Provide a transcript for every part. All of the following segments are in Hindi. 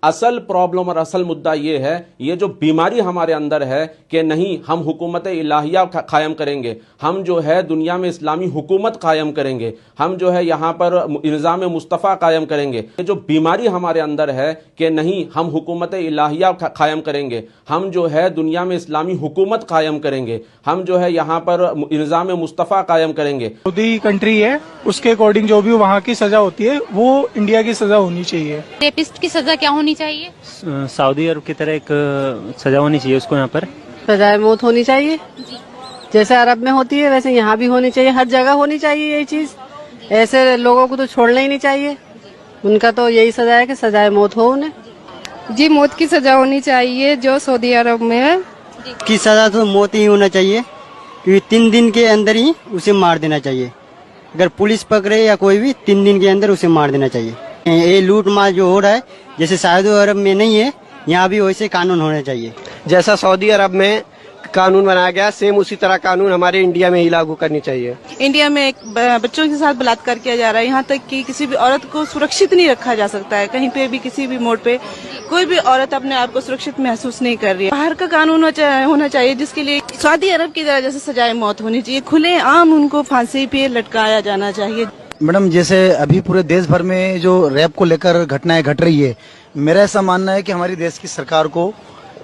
असल प्रॉब्लम और असल मुद्दा ये है, ये जो बीमारी हमारे अंदर है कि नहीं हम हुकूमत इलाहिया कायम करेंगे, हम जो है दुनिया में इस्लामी हुकूमत कायम करेंगे, हम जो है यहाँ पर निज़ाम मुस्तफ़ा कायम करेंगे। ये जो बीमारी हमारे अंदर है कि नहीं हम हुकूमत इलाहिया कायम करेंगे, हम जो है दुनिया में इस्लामी हुकूमत कायम करेंगे, हम जो है यहाँ पर निज़ाम मुस्तफ़ा कायम करेंगे। सऊदी कंट्री है, उसके अकॉर्डिंग जो भी वहाँ की सजा होती है वो इंडिया की सजा होनी चाहिए। रेपिस्ट की सजा क्या होनी चाहिए? सऊदी अरब की तरह एक सजा होनी चाहिए उसको। यहाँ पर सजाए मौत होनी चाहिए, जैसे अरब में होती है वैसे यहाँ भी होनी चाहिए, हर जगह होनी चाहिए ये चीज। ऐसे लोगों को तो छोड़ना ही नहीं चाहिए, उनका तो यही सजा है कि सजाए मौत हो उन्हें। जी मौत की सजा होनी चाहिए जो सऊदी अरब में है। की सजा तो मौत ही होना चाहिए, क्योंकि 3 दिन के अंदर ही उसे मार देना चाहिए। अगर पुलिस पकड़े या कोई भी 3 दिन के अंदर उसे मार देना चाहिए। ये लूट मार जो हो रहा है जैसे सऊदी अरब में नहीं है, यहाँ भी वैसे कानून होने चाहिए। जैसा सऊदी अरब में कानून बनाया गया सेम उसी तरह कानून हमारे इंडिया में ही लागू करनी चाहिए। इंडिया में एक बच्चों के साथ बलात्कार किया जा रहा है, यहाँ तक कि किसी भी औरत को सुरक्षित नहीं रखा जा सकता है। कहीं पे भी किसी भी मोड़ पे कोई भी औरत अपने आप को सुरक्षित महसूस नहीं कर रही है। बाहर का कानून होना चाहिए जिसके लिए सऊदी अरब की तरह जैसे सजाए मौत होनी चाहिए, खुले आम उनको फांसी पे लटकाया जाना चाहिए। मैडम जैसे अभी पूरे देश भर में जो रैप को लेकर घटनाएं घट रही है, मेरा ऐसा मानना है कि हमारी देश की सरकार को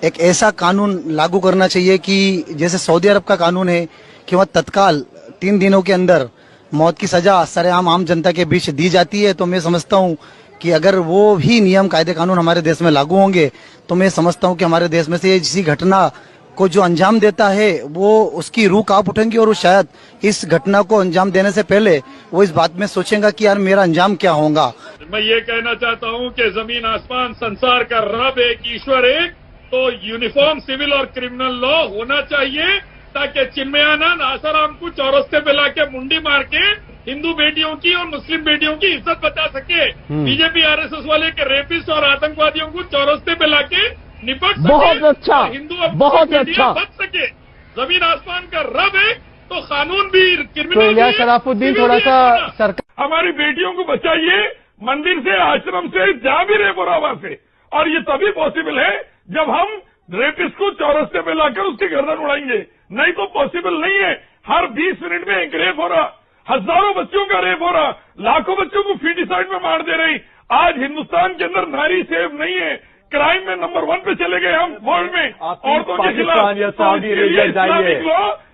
एक ऐसा कानून लागू करना चाहिए कि जैसे सऊदी अरब का कानून है कि वह तत्काल 3 दिनों के अंदर मौत की सजा सरेआम आम जनता के बीच दी जाती है। तो मैं समझता हूँ कि अगर वो भी नियम कायदे कानून हमारे देश में लागू होंगे तो मैं समझता हूँ कि हमारे देश में से किसी घटना को जो अंजाम देता है वो उसकी रूह कांप उठेंगी और वो शायद इस घटना को अंजाम देने से पहले वो इस बात में सोचेगा कि यार मेरा अंजाम क्या होगा। मैं ये कहना चाहता हूँ कि जमीन आसमान संसार का रब एक, ईश्वर एक, तो यूनिफॉर्म सिविल और क्रिमिनल लॉ होना चाहिए ताकि चिन्मयानंद आसाराम को चौरस्ते पे लाके मुंडी मार के हिंदू बेटियों की और मुस्लिम बेटियों की इज्जत बचा सके। बीजेपी आरएसएस वाले के रेपिस्ट और आतंकवादियों को चौरस्ते पे लाके निपट सके। बहुत अच्छा, हिंदू और बहुत अच्छा बच सके। जमीन आसमान का रब है तो कानून भी क्रिमिनल। तो इलियास शराफुद्दीन थोड़ा सा सरकार हमारी बेटियों को बचाइए मंदिर से, आश्रम से, जहाँ भी रेप हो रहा वहां से। और ये तभी पॉसिबल है जब हम रेपिस्ट को चौरस्ते पे लाकर उसकी गर्दन उड़ाएंगे, नहीं तो पॉसिबल नहीं है। हर 20 मिनट में एक रेप हो रहा, हजारों बच्चों का रेप हो रहा, लाखों बच्चों को फीटिसाइड में मार दे रही। आज हिंदुस्तान के अंदर नारी सेफ नहीं है, क्राइम में नंबर 1 पे चले गए हम वर्ल्ड में औरतों के खिलाफ। सऊदी अरेबिया जाइए,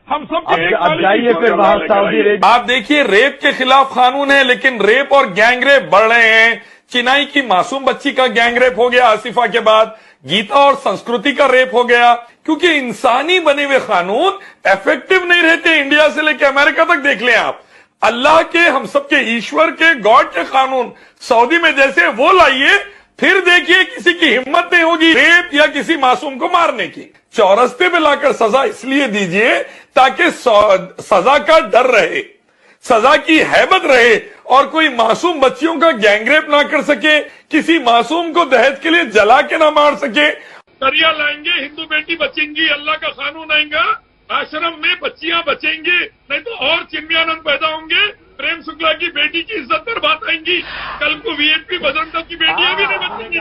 हम सब अब जाइए फिर वहां सऊदी अरेबिया। आप देखिए रेप के खिलाफ कानून है लेकिन रेप और गैंग रेप बढ़ रहे हैं। चिनाई की मासूम बच्ची का गैंग रेप हो गया आसिफा के बाद, गीता और संस्कृति का रेप हो गया, क्योंकि इंसानी बने हुए कानून इफेक्टिव नहीं रहते। इंडिया से लेकर अमेरिका तक देख लें आप, अल्लाह के, हम सबके ईश्वर के, गॉड के कानून सऊदी में जैसे वो लाइए, फिर देखिए किसी की हिम्मत नहीं होगी रेप या किसी मासूम को मारने की। चौरस्ते पे लाकर सजा इसलिए दीजिए ताकि सजा का डर रहे, सजा की हैबत रहे और कोई मासूम बच्चियों का गैंगरेप ना कर सके, किसी मासूम को दहेज के लिए जला के ना मार सके। सरिया लाएंगे, हिंदू बेटी बचेंगी, अल्लाह का कानून आएगा, आश्रम में बच्चियां बचेंगी, नहीं तो और चिन्मयानंद पैदा होंगे, प्रेम शुक्ला की बेटी की इज्जत पर बात आएंगी, कल को वीएचपी बजरंग दल की बेटियां भी नहीं बचेंगी।